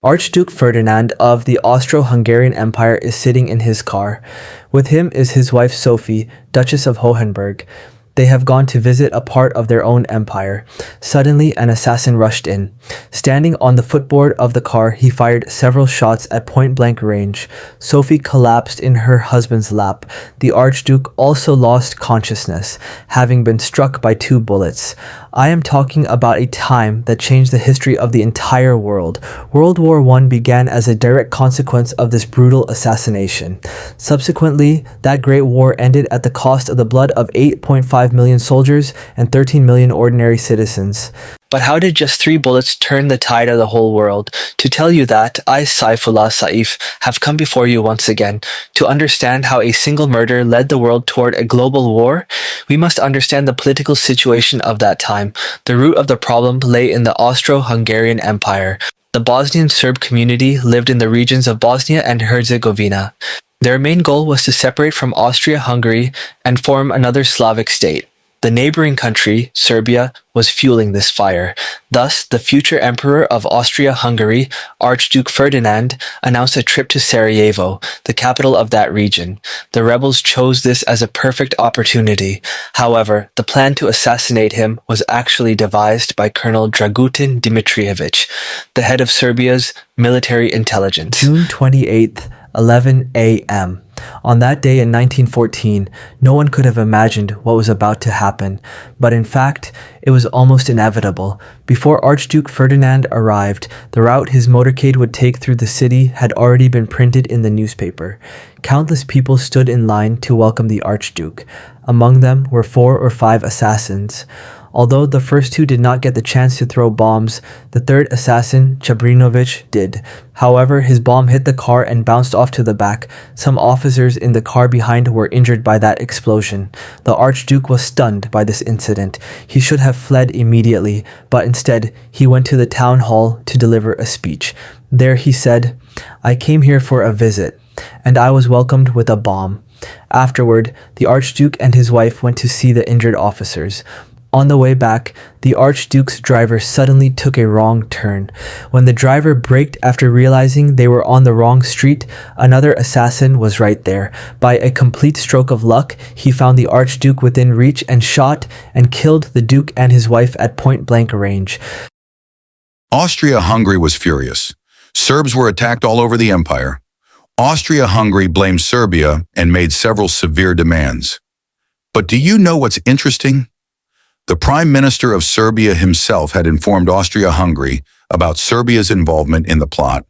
Archduke Ferdinand of the Austro-Hungarian Empire is sitting in his car. With him is his wife Sophie, Duchess of Hohenberg. They have gone to visit a part of their own empire. Suddenly, an assassin rushed in. Standing on the footboard of the car, he fired several shots at point-blank range. Sophie collapsed in her husband's lap. The Archduke also lost consciousness, having been struck by 2 bullets. I am talking about a time that changed the history of the entire world. World War I began as a direct consequence of this brutal assassination. Subsequently, that great war ended at the cost of the blood of 8.5 million soldiers and 13 million ordinary citizens. But how did just 3 bullets turn the tide of the whole world? To tell you that, I, Saifullah Saif, have come before you once again. To understand how a single murder led the world toward a global war, we must understand the political situation of that time. The root of the problem lay in the Austro-Hungarian Empire. The Bosnian Serb community lived in the regions of Bosnia and Herzegovina. Their main goal was to separate from Austria-Hungary and form another Slavic state. The neighboring country, Serbia, was fueling this fire. Thus, the future emperor of Austria-Hungary, Archduke Ferdinand, announced a trip to Sarajevo, the capital of that region. The rebels chose this as a perfect opportunity. However, the plan to assassinate him was actually devised by Colonel Dragutin Dimitrijević, the head of Serbia's military intelligence. June 28th, 11 a.m. On that day in 1914, no one could have imagined what was about to happen, but in fact, it was almost inevitable. Before Archduke Ferdinand arrived, the route his motorcade would take through the city had already been printed in the newspaper. Countless people stood in line to welcome the Archduke. Among them were 4 or 5 assassins. Although the first 2 did not get the chance to throw bombs, the third assassin, Chabrinovic, did. However, his bomb hit the car and bounced off to the back. Some officers in the car behind were injured by that explosion. The Archduke was stunned by this incident. He should have fled immediately, but instead, he went to the town hall to deliver a speech. There he said, "I came here for a visit, and I was welcomed with a bomb." Afterward, the Archduke and his wife went to see the injured officers. On the way back, the Archduke's driver suddenly took a wrong turn. When the driver braked after realizing they were on the wrong street, another assassin was right there. By a complete stroke of luck, he found the Archduke within reach and shot and killed the Duke and his wife at point-blank range. Austria-Hungary was furious. Serbs were attacked all over the empire. Austria-Hungary blamed Serbia and made several severe demands. But do you know what's interesting? The Prime Minister of Serbia himself had informed Austria-Hungary about Serbia's involvement in the plot.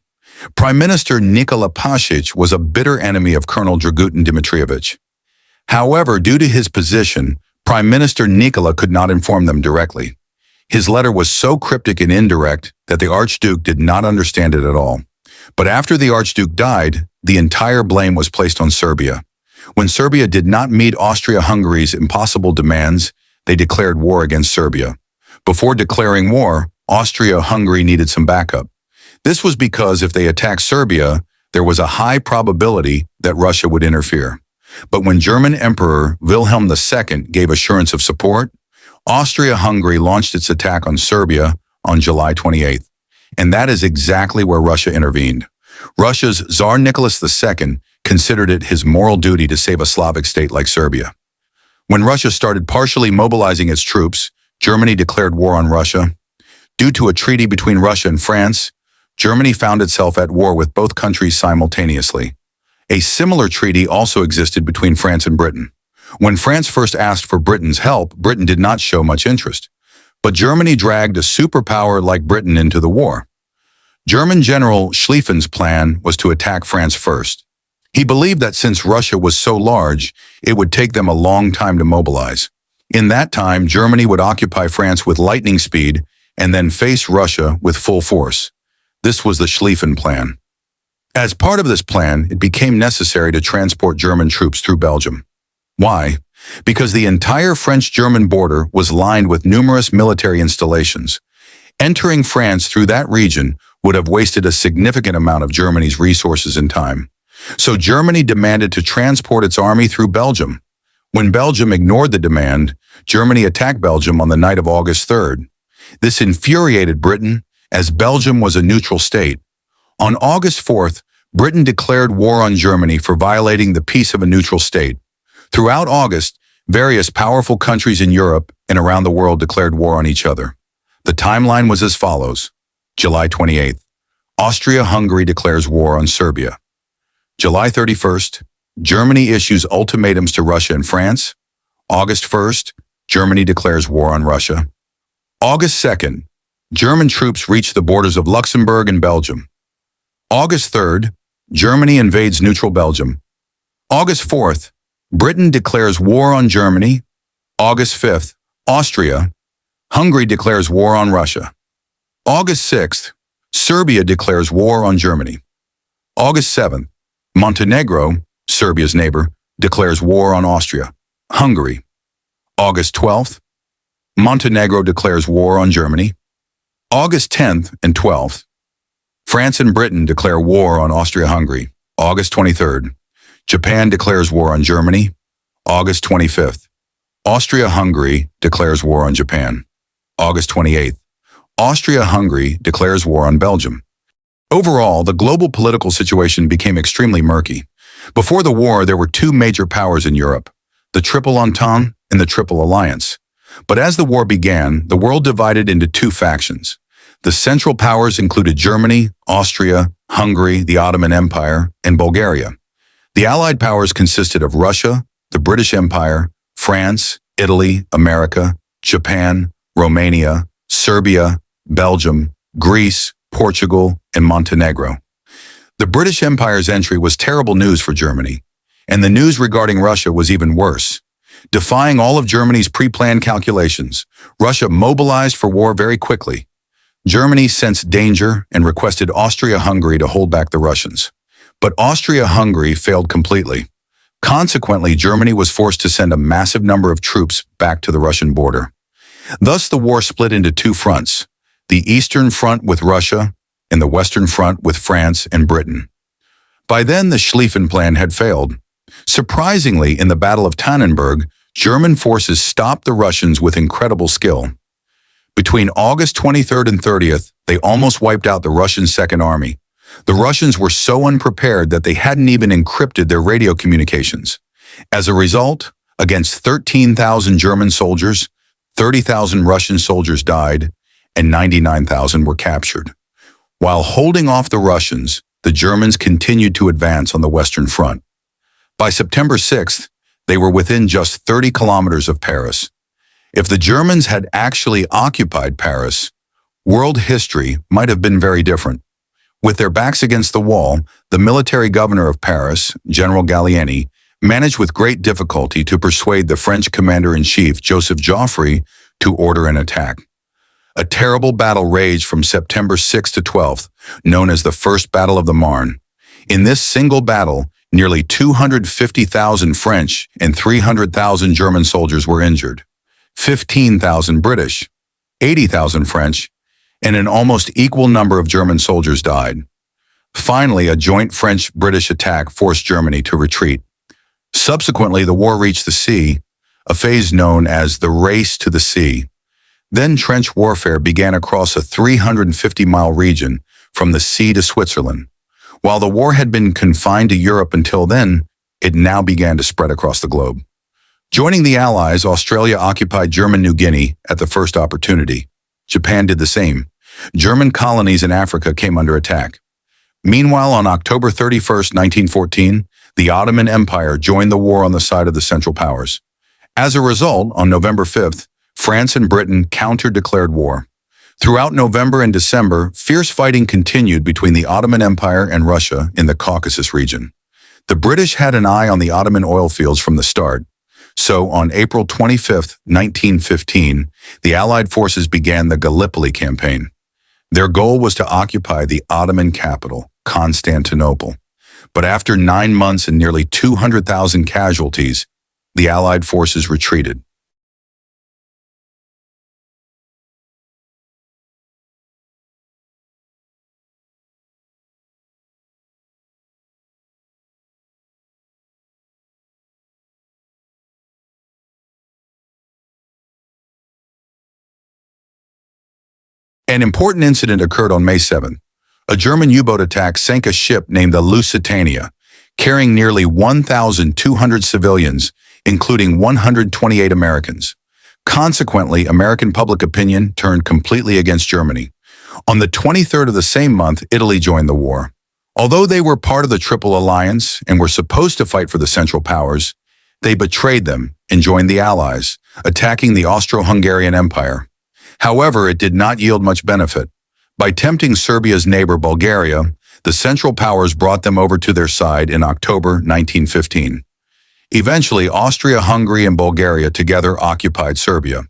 Prime Minister Nikola Pasic was a bitter enemy of Colonel Dragutin Dimitrijević. However, due to his position, Prime Minister Nikola could not inform them directly. His letter was so cryptic and indirect that the Archduke did not understand it at all. But after the Archduke died, the entire blame was placed on Serbia. When Serbia did not meet Austria-Hungary's impossible demands, they declared war against Serbia. Before declaring war, Austria-Hungary needed some backup. This was because if they attacked Serbia, there was a high probability that Russia would interfere. But when German Emperor Wilhelm II gave assurance of support, Austria-Hungary launched its attack on Serbia on July 28th. And that is exactly where Russia intervened. Russia's Tsar Nicholas II considered it his moral duty to save a Slavic state like Serbia. When Russia started partially mobilizing its troops, Germany declared war on Russia. Due to a treaty between Russia and France, Germany found itself at war with both countries simultaneously. A similar treaty also existed between France and Britain. When France first asked for Britain's help, Britain did not show much interest. But Germany dragged a superpower like Britain into the war. German General Schlieffen's plan was to attack France first. He believed that since Russia was so large, it would take them a long time to mobilize. In that time, Germany would occupy France with lightning speed and then face Russia with full force. This was the Schlieffen plan. As part of this plan, it became necessary to transport German troops through Belgium. Why? Because the entire French-German border was lined with numerous military installations. Entering France through that region would have wasted a significant amount of Germany's resources and time. So Germany demanded to transport its army through Belgium. When Belgium ignored the demand, Germany attacked Belgium on the night of August 3rd. This infuriated Britain, as Belgium was a neutral state. On August 4th, Britain declared war on Germany for violating the peace of a neutral state. Throughout August, various powerful countries in Europe and around the world declared war on each other. The timeline was as follows. July 28th, Austria-Hungary declares war on Serbia. July 31st, Germany issues ultimatums to Russia and France. August 1st, Germany declares war on Russia. August 2nd, German troops reach the borders of Luxembourg and Belgium. August 3rd, Germany invades neutral Belgium. August 4th, Britain declares war on Germany. August 5th, Hungary declares war on Russia. August 6th, Serbia declares war on Germany. August 7th, Montenegro, Serbia's neighbor, declares war on Hungary. August 12th, Montenegro declares war on Germany. August 10th and 12th, France and Britain declare war on Austria-Hungary. August 23rd, Japan declares war on Germany. August 25th, Austria-Hungary declares war on Japan. August 28th, Austria-Hungary declares war on Belgium. Overall, the global political situation became extremely murky. Before the war, there were two major powers in Europe, the Triple Entente and the Triple Alliance. But as the war began, the world divided into two factions. The Central Powers included Germany, Austria, Hungary, the Ottoman Empire, and Bulgaria. The Allied powers consisted of Russia, the British Empire, France, Italy, America, Japan, Romania, Serbia, Belgium, Greece, Portugal, and Montenegro. The British Empire's entry was terrible news for Germany, and the news regarding Russia was even worse. Defying all of Germany's pre-planned calculations, Russia mobilized for war very quickly. Germany sensed danger and requested Austria-Hungary to hold back the Russians. But Austria-Hungary failed completely. Consequently, Germany was forced to send a massive number of troops back to the Russian border. Thus, the war split into two fronts, the Eastern Front with Russia and the Western Front with France and Britain. By then, the Schlieffen Plan had failed. Surprisingly, in the Battle of Tannenberg, German forces stopped the Russians with incredible skill. Between August 23rd and 30th, they almost wiped out the Russian Second Army. The Russians were so unprepared that they hadn't even encrypted their radio communications. As a result, against 13,000 German soldiers, 30,000 Russian soldiers died, and 99,000 were captured. While holding off the Russians, the Germans continued to advance on the Western Front. By September 6th, they were within just 30 kilometers of Paris. If the Germans had actually occupied Paris, world history might have been very different. With their backs against the wall, the military governor of Paris, General Gallieni, managed with great difficulty to persuade the French commander-in-chief, Joseph Joffre, to order an attack. A terrible battle raged from September 6th to 12th, known as the First Battle of the Marne. In this single battle, nearly 250,000 French and 300,000 German soldiers were injured. 15,000 British, 80,000 French, and an almost equal number of German soldiers died. Finally, a joint French-British attack forced Germany to retreat. Subsequently, the war reached the sea, a phase known as the Race to the Sea. Then trench warfare began across a 350-mile region from the sea to Switzerland. While the war had been confined to Europe until then, it now began to spread across the globe. Joining the Allies, Australia occupied German New Guinea at the first opportunity. Japan did the same. German colonies in Africa came under attack. Meanwhile, on October 31st, 1914, the Ottoman Empire joined the war on the side of the Central Powers. As a result, on November 5th, France and Britain counter-declared war. Throughout November and December, fierce fighting continued between the Ottoman Empire and Russia in the Caucasus region. The British had an eye on the Ottoman oil fields from the start. So, on April 25, 1915, the Allied forces began the Gallipoli campaign. Their goal was to occupy the Ottoman capital, Constantinople. But after 9 months and nearly 200,000 casualties, the Allied forces retreated. An important incident occurred on May 7th. A German U-boat attack sank a ship named the Lusitania, carrying nearly 1,200 civilians, including 128 Americans. Consequently, American public opinion turned completely against Germany. On the 23rd of the same month, Italy joined the war. Although they were part of the Triple Alliance and were supposed to fight for the Central Powers, they betrayed them and joined the Allies, attacking the Austro-Hungarian Empire. However, it did not yield much benefit. By tempting Serbia's neighbor Bulgaria, the Central Powers brought them over to their side in October 1915. Eventually, Austria, Hungary, and Bulgaria together occupied Serbia.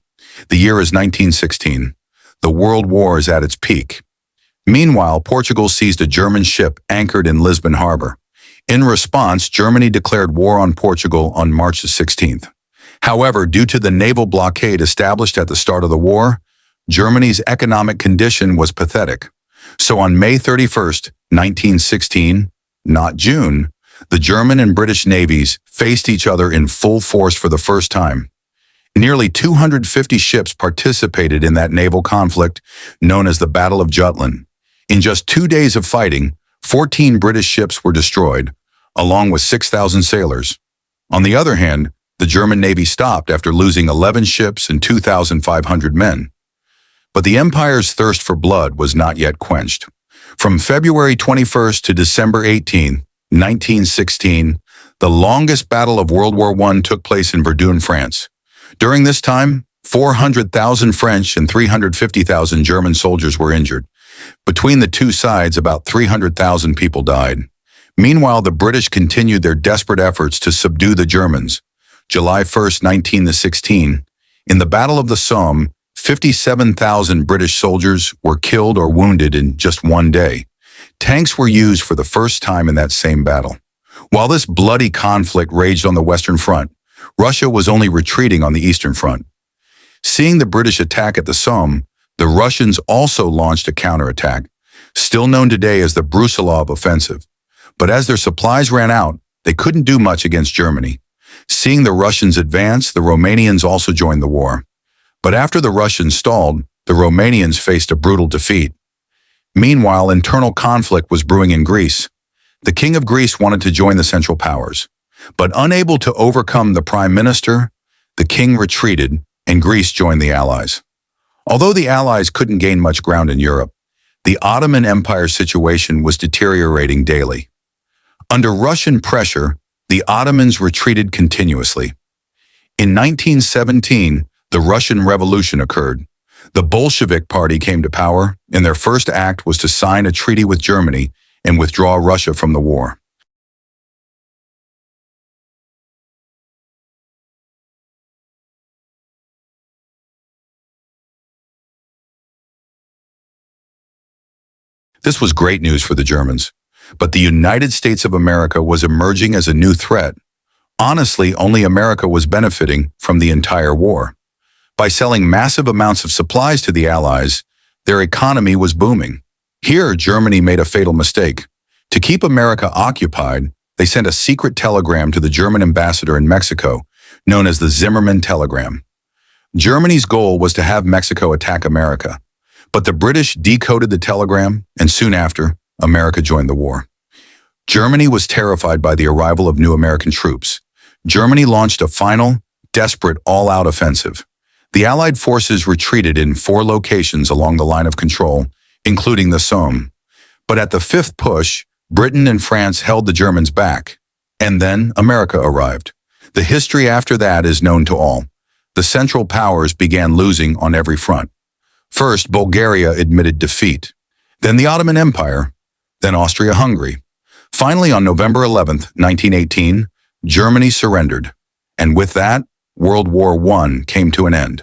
The year is 1916. The World War is at its peak. Meanwhile, Portugal seized a German ship anchored in Lisbon harbor. In response, Germany declared war on Portugal on March 16th. However, due to the naval blockade established at the start of the war, Germany's economic condition was pathetic. So on May 31st, 1916, not June, the German and British navies faced each other in full force for the first time. Nearly 250 ships participated in that naval conflict known as the Battle of Jutland. In just 2 days of fighting, 14 British ships were destroyed, along with 6,000 sailors. On the other hand, the German Navy stopped after losing 11 ships and 2,500 men. But the Empire's thirst for blood was not yet quenched. From February 21st to December 18, 1916, the longest battle of World War I took place in Verdun, France. During this time, 400,000 French and 350,000 German soldiers were injured. Between the two sides, about 300,000 people died. Meanwhile, the British continued their desperate efforts to subdue the Germans. July 1st, 1916, in the Battle of the Somme, 57,000 British soldiers were killed or wounded in just one day. Tanks were used for the first time in that same battle. While this bloody conflict raged on the Western Front, Russia was only retreating on the Eastern Front. Seeing the British attack at the Somme, the Russians also launched a counterattack, still known today as the Brusilov Offensive. But as their supplies ran out, they couldn't do much against Germany. Seeing the Russians advance, the Romanians also joined the war. But after the Russians stalled, the Romanians faced a brutal defeat. Meanwhile, internal conflict was brewing in Greece. The King of Greece wanted to join the Central Powers. But unable to overcome the Prime Minister, the king retreated and Greece joined the Allies. Although the Allies couldn't gain much ground in Europe, the Ottoman Empire's situation was deteriorating daily. Under Russian pressure, the Ottomans retreated continuously. In 1917, the Russian Revolution occurred. The Bolshevik Party came to power, and their first act was to sign a treaty with Germany and withdraw Russia from the war. This was great news for the Germans, but the United States of America was emerging as a new threat. Honestly, only America was benefiting from the entire war. By selling massive amounts of supplies to the Allies, their economy was booming. Here, Germany made a fatal mistake. To keep America occupied, they sent a secret telegram to the German ambassador in Mexico, known as the Zimmermann Telegram. Germany's goal was to have Mexico attack America. But the British decoded the telegram, and soon after, America joined the war. Germany was terrified by the arrival of new American troops. Germany launched a final, desperate, all-out offensive. The Allied forces retreated in 4 locations along the line of control, including the Somme. But at the 5th push, Britain and France held the Germans back. And then America arrived. The history after that is known to all. The Central Powers began losing on every front. First, Bulgaria admitted defeat. Then the Ottoman Empire. Then Austria-Hungary. Finally, on November 11, 1918, Germany surrendered. And with that, World War I came to an end.